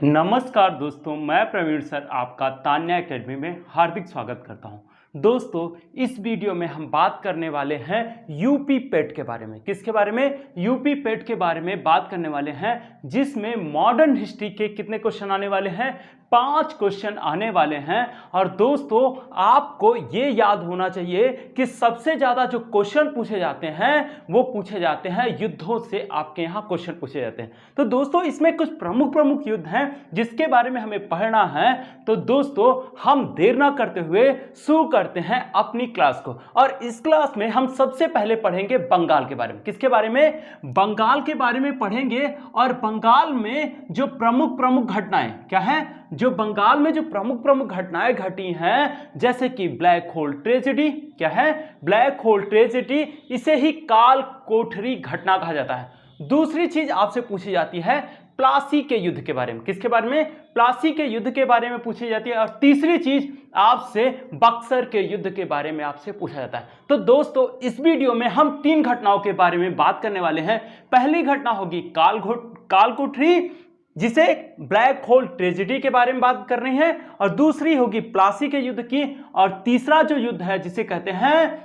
नमस्कार दोस्तों, मैं प्रवीण सर आपका तान्या एकेडमी में हार्दिक स्वागत करता हूं। दोस्तों, इस वीडियो में हम बात करने वाले हैं यूपी पेट के बारे में। किसके बारे में? यूपी पेट के बारे में बात करने वाले हैं, जिसमें मॉडर्न हिस्ट्री के कितने क्वेश्चन आने वाले हैं? 5 क्वेश्चन आने वाले हैं। और दोस्तों, आपको ये याद होना चाहिए कि सबसे ज़्यादा जो क्वेश्चन पूछे जाते हैं वो पूछे जाते हैं युद्धों से। आपके यहाँ क्वेश्चन पूछे जाते हैं। तो दोस्तों, इसमें कुछ प्रमुख युद्ध हैं जिसके बारे में हमें पढ़ना है। तो दोस्तों, हम देर ना करते हुए शुरू करते हैं अपनी क्लास को। और इस क्लास में हम सबसे पहले पढ़ेंगे बंगाल के बारे में। किसके बारे में? बंगाल के बारे में पढ़ेंगे। और बंगाल में जो प्रमुख घटनाएं क्या हैं, जो बंगाल में जो प्रमुख घटनाएं घटी हैं, जैसे कि ब्लैक होल ट्रेजेडी। क्या है? Black hole tragedy. इसे ही काल कोठरी घटना कहा जाता है। दूसरी चीज आपसे पूछी जाती है प्लासी के युद्ध के बारे में। किसके बारे में? प्लासी के युद्ध के बारे में पूछी जाती है। और तीसरी चीज आपसे बक्सर के युद्ध के बारे में आपसे पूछा जाता है। तो दोस्तों, इस वीडियो में हम 3 घटनाओं के बारे में बात करने वाले हैं। पहली घटना होगी काल कोठरी, जिसे ब्लैक होल ट्रेजेडी के बारे में बात कर रहे हैं। और दूसरी होगी प्लासी के युद्ध की। और तीसरा जो युद्ध है जिसे कहते हैं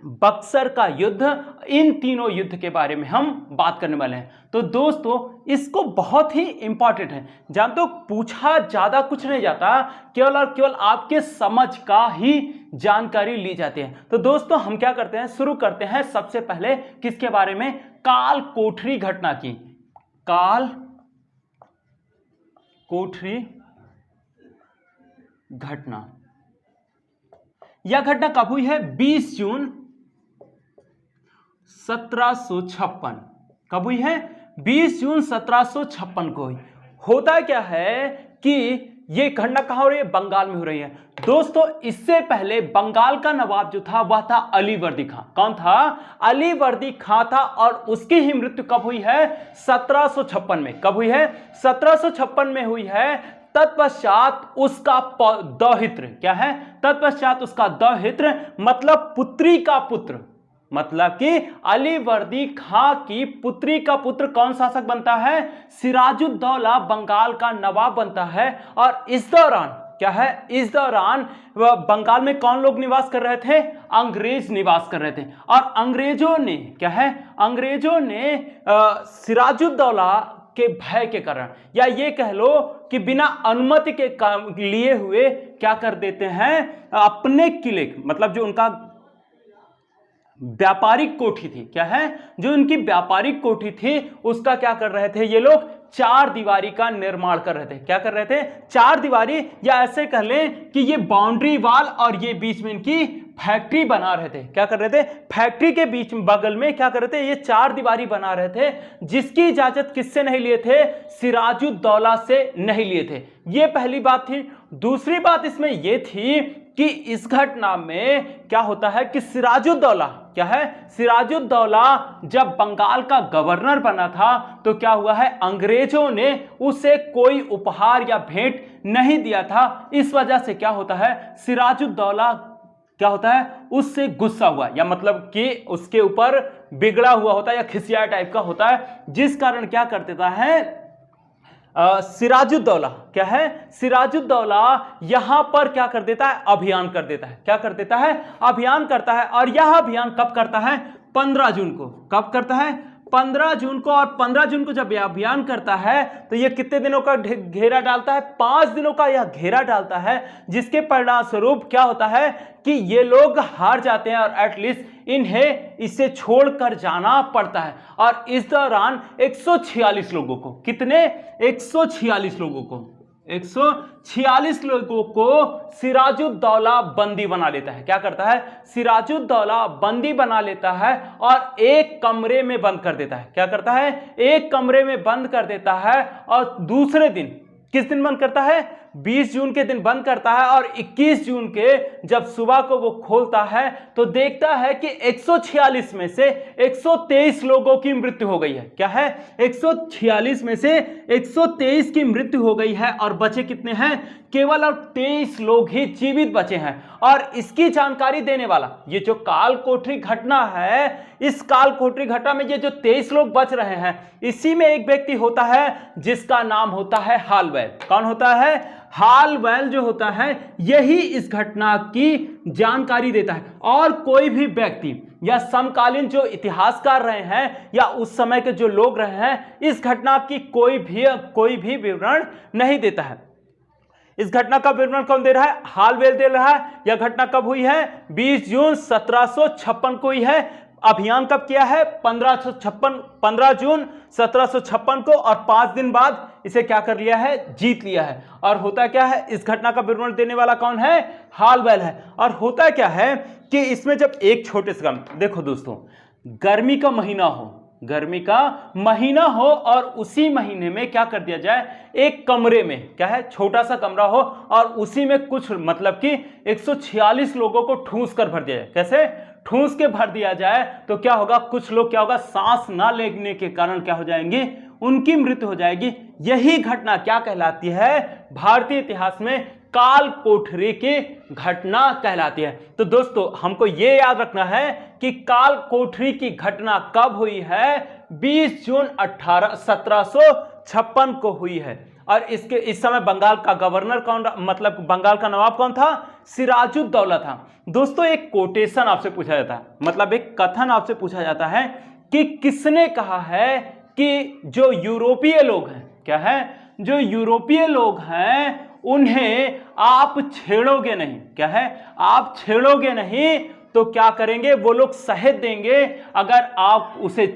बक्सर का युद्ध। इन तीनों युद्ध के बारे में हम बात करने वाले हैं। तो दोस्तों, इसको बहुत ही इंपॉर्टेंट है। जानते हो, पूछा ज्यादा कुछ नहीं जाता, केवल और केवल आपके समझ का ही जानकारी ली जाती है। तो दोस्तों, हम क्या करते हैं, शुरू करते हैं सबसे पहले किसके बारे में? काल कोठरी घटना की। काल कोठरी घटना। यह घटना कब हुई है? 20 जून 1756। कब हुई है? 20 जून 1756 को हुई। होता क्या है कि यह घटना कहां हो रही है? बंगाल में हो रही है। दोस्तों, इससे पहले बंगाल का नवाब जो था वह था अलीवर्दी खां। कौन था? अलीवर्दी खां था। और उसकी ही मृत्यु कब हुई है? 1756 में। कब हुई है? 1756 में हुई है। तत्पश्चात उसका दौहित्र क्या है? तत्पश्चात उसका दौहित्र मतलब पुत्री का पुत्र, मतलब कि अलीवर्दी खां की पुत्री का पुत्र कौन शासक बनता है? सिराजुद्दौला बंगाल का नवाब बनता है। और इस दौरान क्या है? इस दौरान बंगाल में कौन लोग निवास कर रहे थे? अंग्रेज निवास कर रहे थे। और अंग्रेजों ने क्या है? अंग्रेजों ने सिराजुद्दौला के भय के कारण, या ये कह लो कि बिना अनुमति के लिए हुए क्या कर देते हैं, अपने किले, मतलब जो उनका व्यापारिक कोठी थी, क्या है, जो उनकी व्यापारिक कोठी थी, उसका क्या कर रहे थे ये लोग? 4 दीवारी का निर्माण कर रहे थे। क्या कर रहे थे? 4 दीवारी, या ऐसे कह लें कि ये बाउंड्री वाल और ये बीच में इनकी फैक्ट्री बना रहे थे। क्या कर रहे थे? फैक्ट्री के बीच में बगल में क्या कर रहे थे? ये 4 दीवारी बना रहे थे, जिसकी इजाजत किससे नहीं लिए थे? सिराजुद्दौला से नहीं लिए थे। ये पहली बात थी। दूसरी बात इसमें यह थी कि इस घटना में क्या होता है कि सिराजुद्दौला क्या है? सिराजुद्दौला जब बंगाल का गवर्नर बना था तो क्या हुआ है? अंग्रेजों ने उसे कोई उपहार या भेंट नहीं दिया था। इस वजह से क्या होता है? सिराजुद्दौला क्या होता है? उससे गुस्सा हुआ, या मतलब कि उसके ऊपर बिगड़ा हुआ होता है या खिसिया टाइप का होता है, जिस कारण क्या कर देता है सिराजुद्दौला क्या है? सिराजुद्दौला यहां पर क्या कर देता है? अभियान कर देता है। क्या कर देता है? अभियान करता है। और यह अभियान कब करता है? 15 जून को। कब करता है? 15 जून को। और 15 जून को जब यह अभियान करता है तो यह कितने दिनों का घेरा डालता है? 5 दिनों का यह घेरा डालता है, जिसके परिणाम स्वरूप क्या होता है कि ये लोग हार जाते हैं और एटलीस्ट इन्हें इसे छोड़कर जाना पड़ता है। और इस दौरान 146 लोगों को, कितने? 146 लोगों को, 146 लोगों को सिराजुद्दौला बंदी बना लेता है। क्या करता है? सिराजुद्दौला बंदी बना लेता है और एक कमरे में बंद कर देता है। क्या करता है? एक कमरे में बंद कर देता है। और दूसरे दिन, किस दिन बंद करता है? 20 जून के दिन बंद करता है और 21 जून के जब सुबह को वो खोलता है तो देखता है कि 146 में से 123 लोगों की मृत्यु हो गई है। क्या है? 146 में से 123 की मृत्यु हो गई है और बचे कितने हैं? केवल और 23 लोग ही जीवित बचे हैं। और इसकी जानकारी देने वाला ये जो काल कोठरी घटना है, इस काल कोठरी घटना में ये जो 23 लोग बच रहे हैं, इसी में एक व्यक्ति होता है जिसका नाम होता है हालवेल। कौन होता है? हालवेल जो होता है यही इस घटना की जानकारी देता है। और कोई भी व्यक्ति या समकालीन जो इतिहासकार रहे हैं या उस समय के जो लोग रहे हैं, इस घटना की कोई भी विवरण नहीं देता है। इस घटना का विवरण कौन दे रहा है? हालवेल दे रहा है। यह घटना कब हुई है? 20 जून 1756 को हुई है। अभियान कब किया है? 15 जून 1756 को, और 5 दिन बाद इसे क्या कर लिया है? जीत लिया है। और होता क्या है? इस घटना का विवरण देने वाला कौन है? हालवेल है। और होता क्या है कि इसमें जब एक छोटे से देखो दोस्तों, गर्मी का महीना हो और उसी महीने में क्या कर दिया जाए? एक कमरे में, क्या है, छोटा सा कमरा हो और उसी में कुछ मतलब कि 146 लोगों को ठूंस कर भर दिया जाए। कैसे? ठूंस के भर दिया जाए तो क्या होगा? कुछ लोग क्या होगा? सांस ना लेने के कारण क्या हो जाएंगे? उनकी मृत्यु हो जाएगी। यही घटना क्या कहलाती है? भारतीय इतिहास में काल कोठरी की घटना कहलाती है। तो दोस्तों हमको ये याद रखना है कि काल कोठरी की घटना कब हुई है? 20 जून 1756 को हुई है। और इस समय बंगाल का गवर्नर कौन, मतलब बंगाल का नवाब कौन था? सिराजुद्दौला था। दोस्तों एक कोटेशन आपसे पूछा जाता है, मतलब एक कथन आपसे पूछा जाता है कि किसने कहा है कि जो यूरोपीय लोग हैं, क्या है, जो यूरोपीय लोग हैं उन्हें आप छेड़ोगे नहीं। क्या है? आप छेड़ोगे नहीं तो क्या करेंगे? वो लोग सहेज देंगे। अगर आप उसे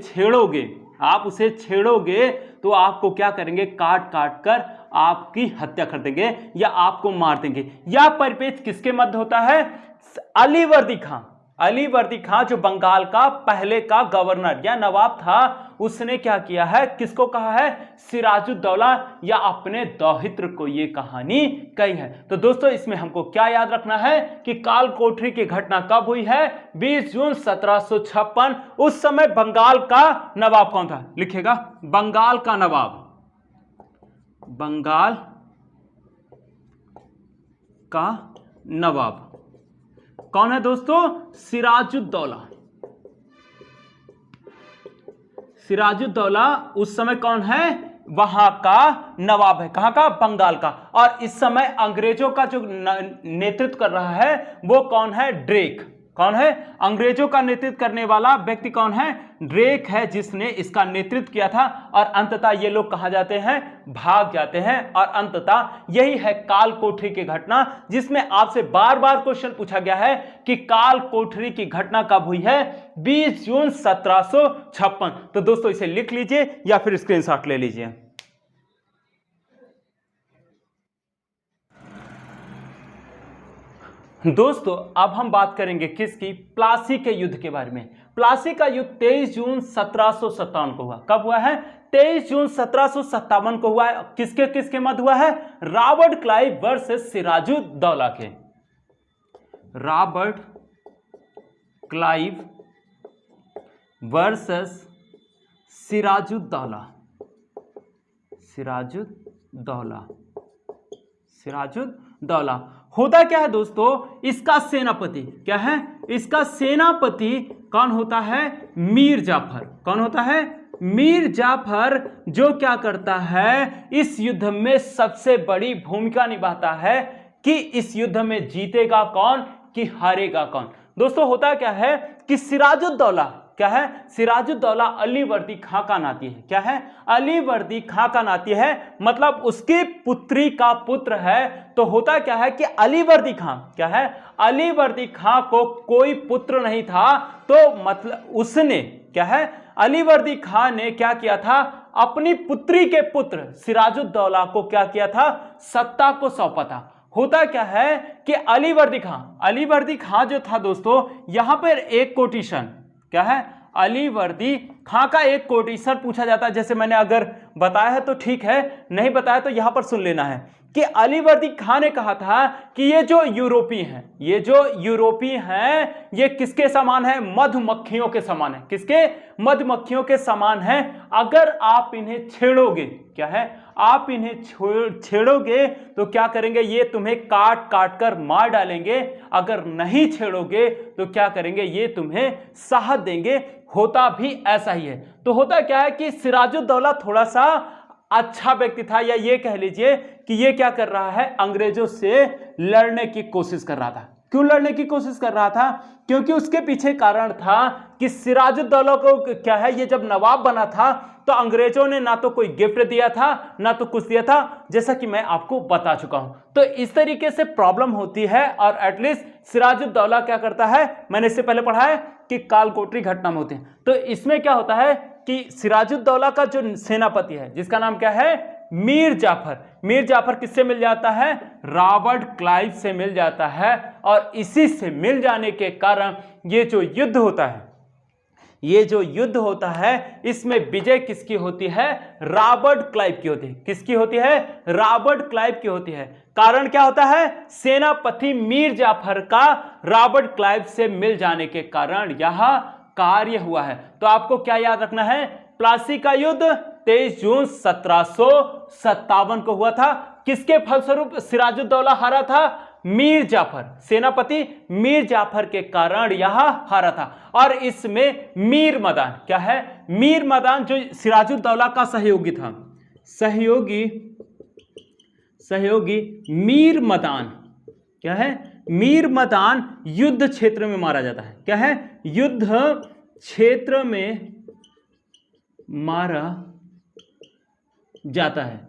छेड़ोगे तो आपको क्या करेंगे? काट काट कर आपकी हत्या कर देंगे या आपको मार देंगे। यह परिपेक्ष किसके मध्य होता है? अली वर्दी खां जो बंगाल का पहले का गवर्नर या नवाब था, उसने क्या किया है? किसको कहा है? सिराजुद्दौला या अपने दौहित्र को ये कहानी कही है। तो दोस्तों इसमें हमको क्या याद रखना है कि काल कोठरी की घटना कब हुई है? 20 जून 1756। उस समय बंगाल का नवाब कौन था? लिखिएगा, बंगाल का नवाब, बंगाल का नवाब कौन है दोस्तों? सिराजुद्दौला। सिराजुद्दौला उस समय कौन है? वहां का नवाब है। कहां का? बंगाल का। और इस समय अंग्रेजों का जो नेतृत्व कर रहा है वो कौन है? ड्रेक। कौन है? अंग्रेजों का नेतृत्व करने वाला व्यक्ति कौन है? ड्रेक है, जिसने इसका नेतृत्व किया था। और अंततः ये लोग कहां जाते हैं? भाग जाते हैं। और अंततः यही है काल कोठरी की घटना, जिसमें आपसे बार बार क्वेश्चन पूछा गया है कि काल कोठरी की घटना कब हुई है? 20 जून 1756। तो दोस्तों इसे लिख लीजिए या फिर स्क्रीनशॉट ले लीजिए। दोस्तों अब हम बात करेंगे किसकी? प्लासी के युद्ध के बारे में। प्लासी का युद्ध 23 जून 1757 को हुआ। कब हुआ है? 23 जून 1757 को हुआ है। किसके किसके मध्य हुआ है? रॉबर्ट क्लाइव वर्सेस सिराजुद्दौला के। Robert Clive versus Sirajuddaulah. Sirajuddaulah होता क्या है दोस्तों? इसका सेनापति क्या है? इसका सेनापति कौन होता है? मीर जाफर। कौन होता है? मीर जाफर, जो क्या करता है? इस युद्ध में सबसे बड़ी भूमिका निभाता है कि इस युद्ध में जीतेगा कौन कि हारेगा कौन। दोस्तों होता क्या है कि सिराजुद्दौला क्या है? सिराजुद्दौला अली वर्दी खां का नाती है। क्या है? अली वर्दी खां का नाती है, मतलब उसकी पुत्री का पुत्र है। तो होता क्या है कि अली वर्दी खां क्या है? अली वर्दी खां को कोई पुत्र नहीं था, तो मतलब उसने क्या है? अली वर्दी खां ने क्या किया था? अपनी पुत्री के पुत्र सिराजुद्दौला को क्या किया था? सत्ता को सौंपा था। होता क्या है कि अली वर्दी खां जो था दोस्तों, यहां पर एक कोटेशन क्या है? अली वर्दी खां का एक कोटेशन पूछा जाता है। जैसे मैंने अगर बताया है तो ठीक है, नहीं बताया तो यहां पर सुन लेना है कि अलीवर्दी खां ने कहा था कि ये जो यूरोपीय हैं ये किसके समान है? मधुमक्खियों के समान है। किसके? मधुमक्खियों के समान है। अगर आप इन्हें छेड़ोगे, क्या है, आप इन्हें छेड़ोगे तो क्या करेंगे? ये तुम्हें काट काट कर मार डालेंगे। अगर नहीं छेड़ोगे तो क्या करेंगे? ये तुम्हें साहस देंगे। होता भी ऐसा ही है। तो होता क्या है कि सिराजुद्दौला थोड़ा सा अच्छा व्यक्ति था, या ये कह लीजिए कि ये क्या कर रहा है? अंग्रेजों से लड़ने की कोशिश कर रहा था। क्यों लड़ने की कोशिश कर रहा था? क्योंकि उसके पीछे कारण था कि सिराजुद्दौला को क्या है, ये जब नवाब बना था तो अंग्रेजों ने ना तो कोई गिफ्ट दिया था ना तो कुछ दिया था, जैसा कि मैं आपको बता चुका हूं। तो इस तरीके से प्रॉब्लम होती है। और एटलीस्ट सिराजुद्दौला क्या करता है, मैंने इससे पहले पढ़ा है कि कालकोटरी घटना में होते हैं। तो इसमें क्या होता है कि सिराजुद्दौला का जो सेनापति है, जिसका नाम क्या है? मीर जाफर किससे मिल जाता है? रॉबर्ट क्लाइव से मिल जाता है। और इसी से मिल जाने के कारण ये जो युद्ध होता है इसमें विजय किसकी होती है? रॉबर्ट क्लाइव की होती है। किसकी होती है? रॉबर्ट क्लाइव की होती है। कारण क्या होता है? सेनापति मीर जाफर का रॉबर्ट क्लाइव से मिल जाने के कारण यह कार्य हुआ है। तो आपको क्या याद रखना है? प्लासी का युद्ध 23 जून 1757 को हुआ था। किसके फलस्वरूप सिराजुद्दौला हारा था? मीर जाफर, सेनापति मीर जाफर के कारण यह हारा था। और इसमें मीर मदान, क्या है? मीर मदान जो सिराजुद्दौला का सहयोगी था, सहयोगी मीर मदान, क्या है? मीर मदान युद्ध क्षेत्र में मारा जाता है। क्या है? युद्ध क्षेत्र में मारा जाता है।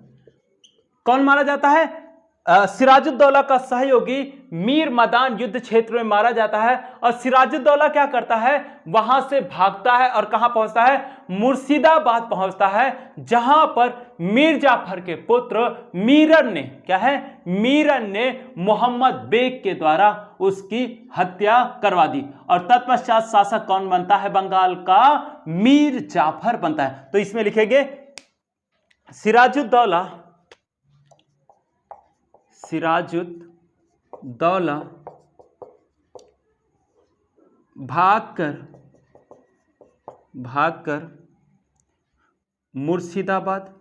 कौन मारा जाता है? सिराजुद्दौला का सहयोगी मीर मदान युद्ध क्षेत्र में मारा जाता है। और सिराजुद्दौला क्या करता है? वहां से भागता है और कहां पहुंचता है? मुर्शिदाबाद पहुंचता है, जहां पर मीर जाफर के पुत्र मीरन ने, क्या है? मीरन ने मोहम्मद बेग के द्वारा उसकी हत्या करवा दी। और तत्पश्चात शासक कौन बनता है बंगाल का? मीर जाफर बनता है। तो इसमें लिखेंगे सिराजुद्दौला भागकर मुर्शिदाबाद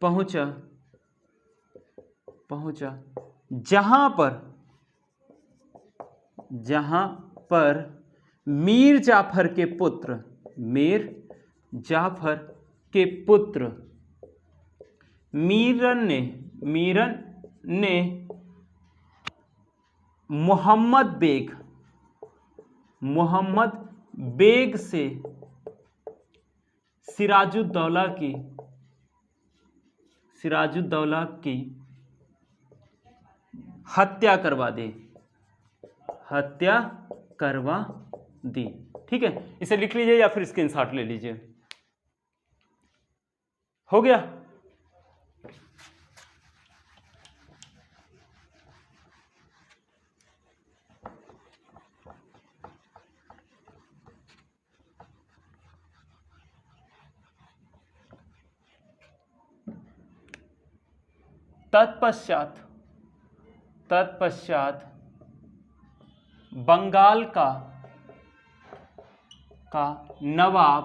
पहुंचा, जहां पर मीर जाफर के पुत्र मीरन ने मोहम्मद बेग से सिराजुद्दौला की हत्या करवा दी। ठीक है, इसे लिख लीजिए या फिर स्क्रीनशॉट ले लीजिए। हो गया? तत्पश्चात बंगाल का नवाब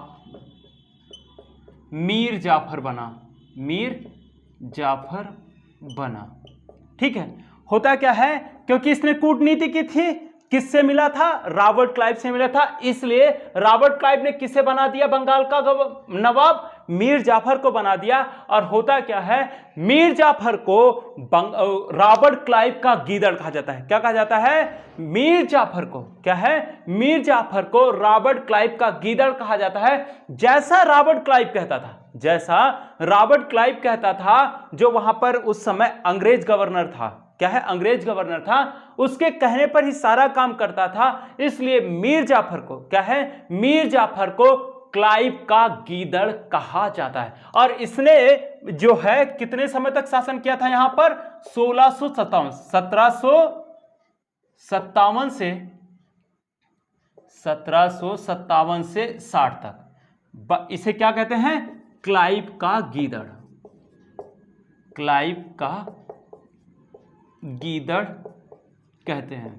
मीर जाफर बना। ठीक है, होता क्या है, क्योंकि इसने कूटनीति की थी, किससे मिला था? रॉबर्ट क्लाइव से मिला था। इसलिए रॉबर्ट क्लाइव ने किसे बना दिया? बंगाल का नवाब मीर जाफर को बना दिया। और होता क्या है, मीर जाफर को रॉबर्ट क्लाइव का गीदड़ कहा जाता है। क्या कहा जाता है? मीर जाफर को, क्या है? मीर जाफर को रॉबर्ट क्लाइव का गीदड़ कहा जाता है। जैसा रॉबर्ट क्लाइव कहता था, जो वहां पर उस समय अंग्रेज गवर्नर था, क्या है? अंग्रेज गवर्नर था, उसके कहने पर ही सारा काम करता था। इसलिए मीर जाफर को, क्या है? मीर जाफर को क्लाइव का गीदड़ कहा जाता है। और इसने जो है कितने समय तक शासन किया था यहां पर? 1757 से 60 तक। इसे क्या कहते हैं? क्लाइव का गीदड़, क्लाइव का गीदड़ कहते हैं।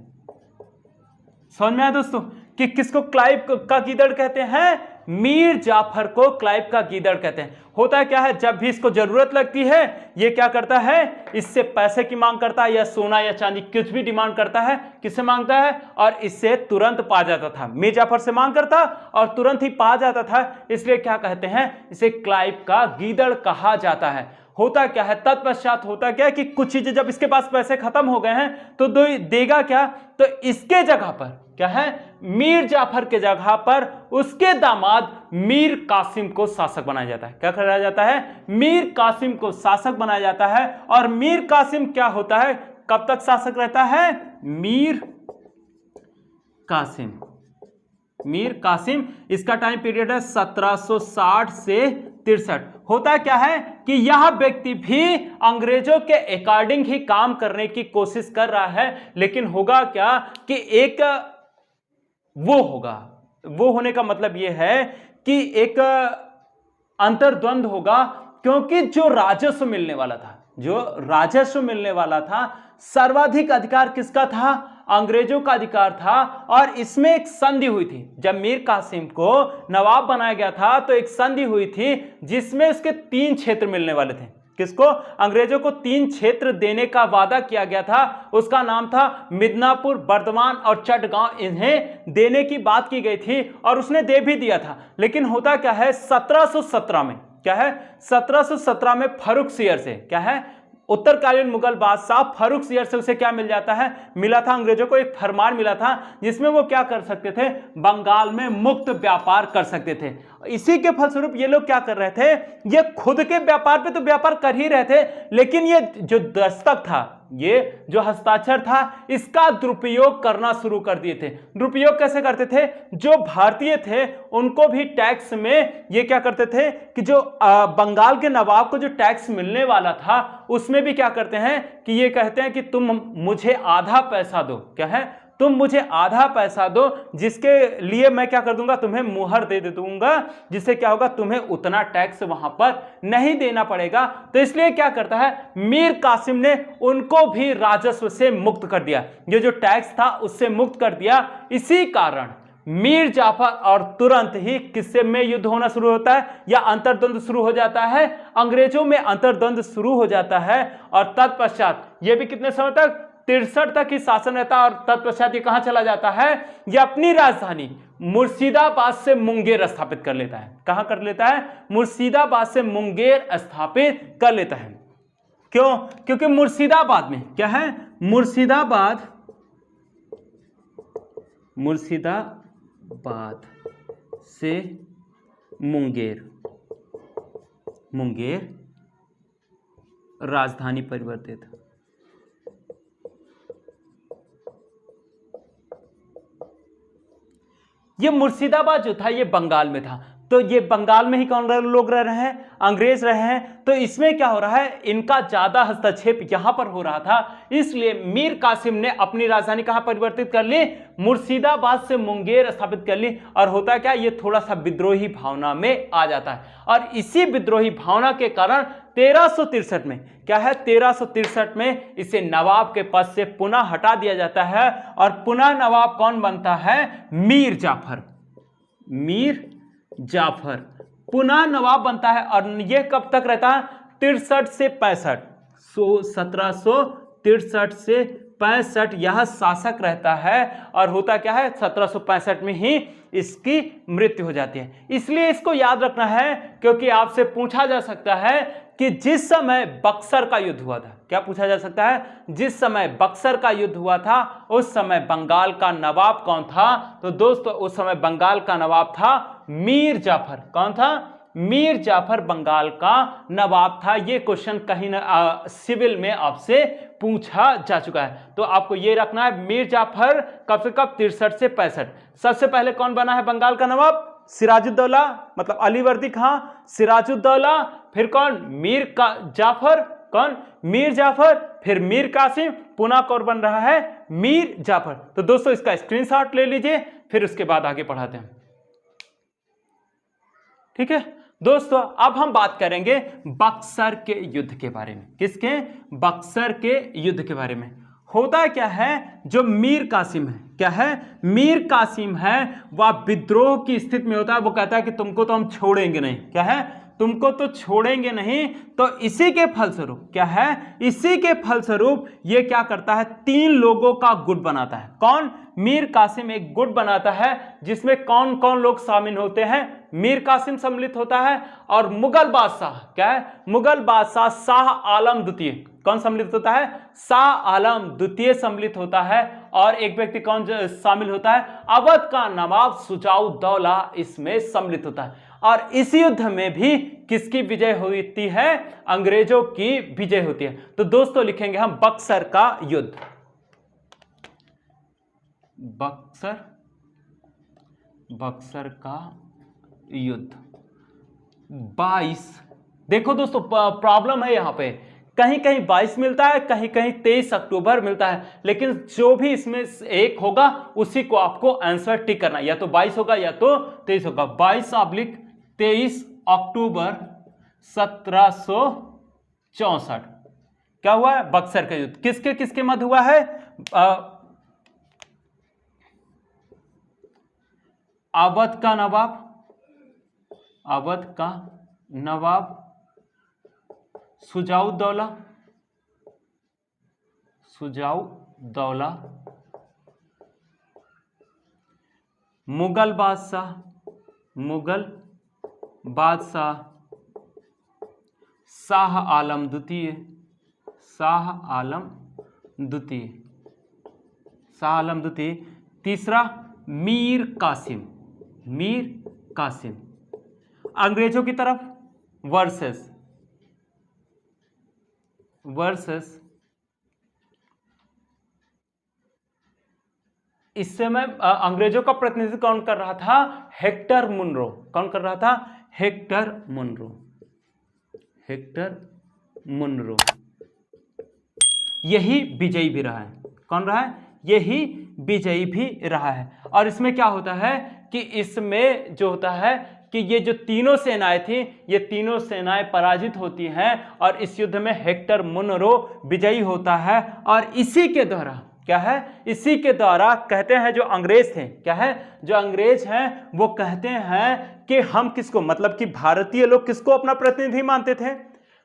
समझ में आया दोस्तों कि किसको क्लाइव का गीदड़ कहते हैं? मीर जाफर को क्लाइव का गीदड़ कहते हैं। होता है क्या है, जब भी इसको जरूरत लगती है ये क्या करता है, इससे पैसे की मांग करता है या सोना या चांदी कुछ भी डिमांड करता है। किससे मांगता है? और इससे तुरंत पा जाता था। मीर जाफर से मांग करता और तुरंत ही पा जाता था, इसलिए क्या कहते हैं, इसे क्लाइव का गीदड़ कहा जाता है। होता क्या है, तत्पश्चात होता क्या है कि कुछ चीजें जब इसके पास पैसे खत्म हो गए हैं तो देगा क्या, तो इसके जगह पर क्या है, मीर जाफर के जगह पर उसके दामाद मीर कासिम को शासक बनाया जाता है। क्या कराया जाता है? मीर कासिम को शासक बनाया जाता है। और मीर कासिम क्या होता है, कब तक शासक रहता है? मीर कासिम, मीर कासिम, इसका टाइम पीरियड है 1760 से 63। होता क्या है कि यह व्यक्ति भी अंग्रेजों के अकॉर्डिंग ही काम करने की कोशिश कर रहा है, लेकिन होगा क्या कि एक वो होगा, वो होने का मतलब यह है कि एक अंतर्द्वंद होगा, क्योंकि जो राजस्व मिलने वाला था, जो राजस्व मिलने वाला था, सर्वाधिक अधिकार किसका था? अंग्रेजों का अधिकार था। और इसमें एक संधि हुई थी, जब मीर कासिम को नवाब बनाया गया था तो एक संधि हुई थी जिसमें उसके 3 क्षेत्र मिलने वाले थे। किसको? अंग्रेजों को 3 क्षेत्र देने का वादा किया गया था। उसका नाम था मिदनापुर, बर्दवान और चटगांव। इन्हें देने की बात की गई थी और उसने दे भी दिया था। लेकिन होता क्या है, 1717 में क्या है, 1717 में फर्रुख सियर से क्या है, उत्तरकालीन मुगल बादशाह फर्रुख सियर से उसे क्या मिल जाता है, मिला था अंग्रेजों को एक फरमान मिला था जिसमें वो क्या कर सकते थे, बंगाल में मुक्त व्यापार कर सकते थे। इसी के फलस्वरूप ये लोग क्या कर रहे थे, ये खुद के व्यापार पे तो व्यापार कर ही रहे थे, लेकिन ये जो दस्तक था, ये जो हस्ताक्षर था, इसका दुरुपयोग करना शुरू कर दिए थे। दुरुपयोग कैसे करते थे? जो भारतीय थे उनको भी टैक्स में ये क्या करते थे कि जो बंगाल के नवाब को जो टैक्स मिलने वाला था उसमें भी क्या करते हैं कि ये कहते हैं कि तुम मुझे आधा पैसा दो। क्या है? तुम मुझे आधा पैसा दो, जिसके लिए मैं क्या कर दूंगा, तुम्हें मुहर दे दूंगा, जिससे क्या होगा, तुम्हें उतना टैक्स वहां पर नहीं देना पड़ेगा। तो इसलिए क्या करता है, मीर कासिम ने उनको भी राजस्व से मुक्त कर दिया, ये जो टैक्स था उससे मुक्त कर दिया। इसी कारण मीर जाफर और तुरंत ही किससे में युद्ध होना शुरू होता है या अंतर्द्वंद शुरू हो जाता है, अंग्रेजों में अंतर्द्वंद शुरू हो जाता है। और तत्पश्चात ये भी कितने समय तक, 63 तक ही शासन रहता है। और तत्पश्चात ये कहां चला जाता है, ये अपनी राजधानी मुर्शिदाबाद से मुंगेर स्थापित कर लेता है। कहां कर लेता है? मुर्शिदाबाद से मुंगेर स्थापित कर लेता है। क्यों? क्योंकि मुर्शिदाबाद में क्या है, मुर्शिदाबाद से मुंगेर राजधानी परिवर्तित। ये मुर्शिदाबाद जो था ये बंगाल में था, तो ये बंगाल में ही कौन लोग रह रहे हैं, अंग्रेज रहे हैं। तो इसमें क्या हो रहा है, इनका ज्यादा हस्तक्षेप यहां पर हो रहा था, इसलिए मीर कासिम ने अपनी राजधानी कहां परिवर्तित कर ली, मुर्शिदाबाद से मुंगेर स्थापित कर ली। और होता क्या, ये थोड़ा सा विद्रोही भावना में आ जाता है। और इसी विद्रोही भावना के कारण 1363 में क्या है, 1363 में इसे नवाब के पद से पुनः हटा दिया जाता है और पुनः नवाब कौन बनता है, मीर जाफर पुनः नवाब बनता है। और यह कब तक रहता है, 63 से 65, 1763 से 65 यह शासक रहता है। और होता क्या है, 1765 में ही इसकी मृत्यु हो जाती है। इसलिए इसको याद रखना है, क्योंकि आपसे पूछा जा सकता है कि जिस समय बक्सर का युद्ध हुआ था, क्या पूछा जा सकता है, जिस समय बक्सर का युद्ध हुआ था उस समय बंगाल का नवाब कौन था। तो दोस्तों उस समय बंगाल का नवाब था मीर जाफर। कौन था? मीर जाफर बंगाल का नवाब था। ये क्वेश्चन कहीं ना सिविल में आपसे पूछा जा चुका है। तो आपको ये रखना है, मीर जाफर कब से कब, 63 से 65। सबसे पहले कौन बना है बंगाल का नवाब, सिराजुद्दौला, मतलब अलीवर्दी खां, सिराजुद्दौला, फिर कौन, जाफर, कौन, मीर जाफर, फिर मीर कासिम, पुनः कौन बन रहा है, मीर जाफर। तो दोस्तों इसका स्क्रीनशॉट ले लीजिए, फिर उसके बाद आगे पढ़ाते हैं। ठीक है, दोस्तों अब हम बात करेंगे बक्सर के युद्ध के बारे में। किसके? बक्सर के युद्ध के बारे में। होता क्या है, जो मीर कासिम है, क्या है, मीर कासिम है, वह विद्रोह की स्थिति में होता है। वो कहता है कि तुमको तो हम छोड़ेंगे नहीं, क्या है, तुमको तो छोड़ेंगे नहीं। तो इसी के फलस्वरूप क्या है, इसी के फलस्वरूप ये क्या करता है, 3 लोगों का गुट बनाता है। कौन? मीर कासिम एक गुट बनाता है जिसमें कौन कौन लोग शामिल होते हैं? मीर कासिम सम्मिलित होता है और मुगल बादशाह, क्या है, मुगल बादशाह शाह आलम द्वितीय, कौन सम्मिलित होता है? शाह आलम द्वितीय सम्मिलित होता है। और एक व्यक्ति कौन शामिल होता है? अवध का नवाब शुजाउद्दौला इसमें सम्मिलित होता है। और इस युद्ध में भी किसकी विजय होती है? अंग्रेजों की विजय होती है। तो दोस्तों लिखेंगे हम बक्सर का युद्ध। बक्सर का युद्ध 22। देखो दोस्तों प्रॉब्लम है यहां पे, कहीं कहीं 22 मिलता है, कहीं कहीं 23 अक्टूबर मिलता है, लेकिन जो भी इसमें एक होगा उसी को आपको आंसर टिक करना, या तो 22 होगा या तो 23 होगा। 22/23 अक्टूबर 1764 क्या हुआ है? बक्सर का युद्ध। किसके किसके मध्य हुआ है? अवध का नवाब शुजाउद्दौला मुगल बादशाह शाह आलम द्वितीय। तीसरा मीर कासिम अंग्रेजों की तरफ वर्सेस इस समय अंग्रेजों का प्रतिनिधित्व कौन कर रहा था? Hector Munro. कौन कर रहा था? Hector Munro. यही विजयी भी रहा है। कौन रहा है? यही विजयी भी रहा है। और इसमें क्या होता है कि इसमें जो होता है कि ये जो तीनों सेनाएं थी, ये तीनों सेनाएं पराजित होती हैं और इस युद्ध में हेक्टर मुनरो विजयी होता है। और इसी के द्वारा क्या है, इसी के द्वारा कहते हैं जो अंग्रेज थे, क्या है, जो अंग्रेज हैं वो कहते हैं कि हम किसको, मतलब कि भारतीय लोग किसको अपना प्रतिनिधि मानते थे?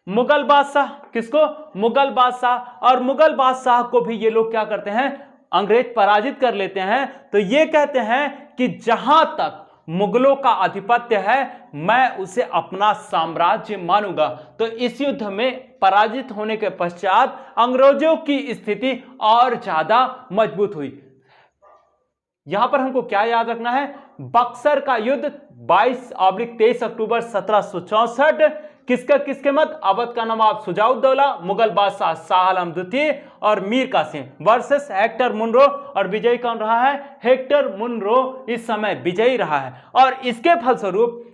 मुगल बादशाह। किसको? मुगल बादशाह। और मुगल बादशाह को भी ये लोग क्या करते हैं? अंग्रेज पराजित कर लेते हैं। तो ये कहते हैं कि जहां तक मुगलों का आधिपत्य है मैं उसे अपना साम्राज्य मानूंगा। तो इस युद्ध में पराजित होने के पश्चात अंग्रेजों की स्थिति और ज्यादा मजबूत हुई। यहां पर हमको क्या याद रखना है? बक्सर का युद्ध 22/23 अक्टूबर 1764 किसके मत? अवध का नवाब शुजाउद्दौला, मुगल बादशाह शाह आलम द्वितीय और Mir Qasim versus Hector Munro. और विजयी कौन रहा है? हेक्टर मुनरो इस समय विजयी रहा है। और इसके फलस्वरूप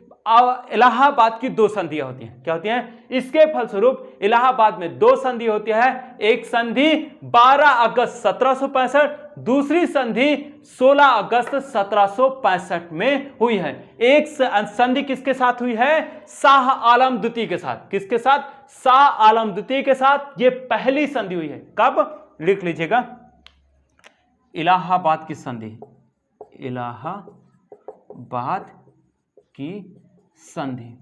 इलाहाबाद की 2 संधियां होती हैं। क्या होती हैं? इसके फलस्वरूप इलाहाबाद में 2 संधि होती है। एक संधि 12 अगस्त 1765, दूसरी संधि 16 अगस्त 1765 में हुई है। एक संधि किसके साथ हुई है? शाह आलम द्वितीय के साथ। किसके साथ? शाह आलम द्वितीय के साथ ये पहली संधि हुई है। कब? लिख लीजिएगा, इलाहाबाद की संधि, इलाहाबाद की संधि,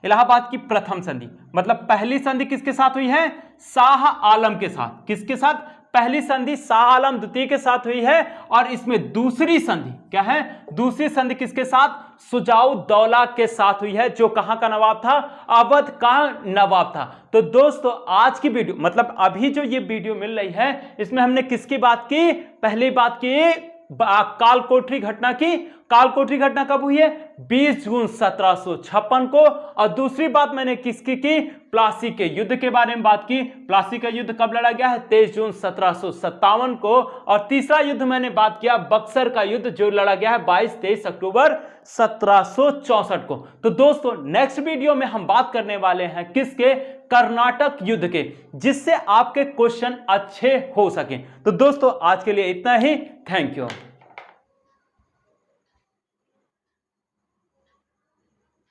इलाहाबाद की प्रथम संधि। मतलब पहली संधि किसके साथ हुई है? शाह आलम के साथ। किसके साथ? पहली संधि शाह आलम द्वितीय के साथ हुई है। और इसमें दूसरी संधि क्या है? दूसरी संधि किसके साथ? शुजाउद्दौला के साथ हुई है, जो कहां का नवाब था? अवध का नवाब था। तो दोस्तों आज की वीडियो, मतलब अभी जो ये वीडियो मिल रही है, इसमें हमने किसकी बात की? पहली बात की कालकोठरी घटना की। कालकोठरी घटना कब हुई है? 20 जून 1756 को। और दूसरी बात मैंने किसकी की? प्लासी के युद्ध के बारे में बात की। प्लासी का युद्ध कब लड़ा गया है? 23 जून 1757 को। और तीसरा युद्ध मैंने बात किया बक्सर का युद्ध, जो लड़ा गया है 22-23 अक्टूबर 1764 को। तो दोस्तों नेक्स्ट वीडियो में हम बात करने वाले हैं किसके? कर्नाटक युद्ध के, जिससे आपके क्वेश्चन अच्छे हो सके। तो दोस्तों आज के लिए इतना ही। Thank you.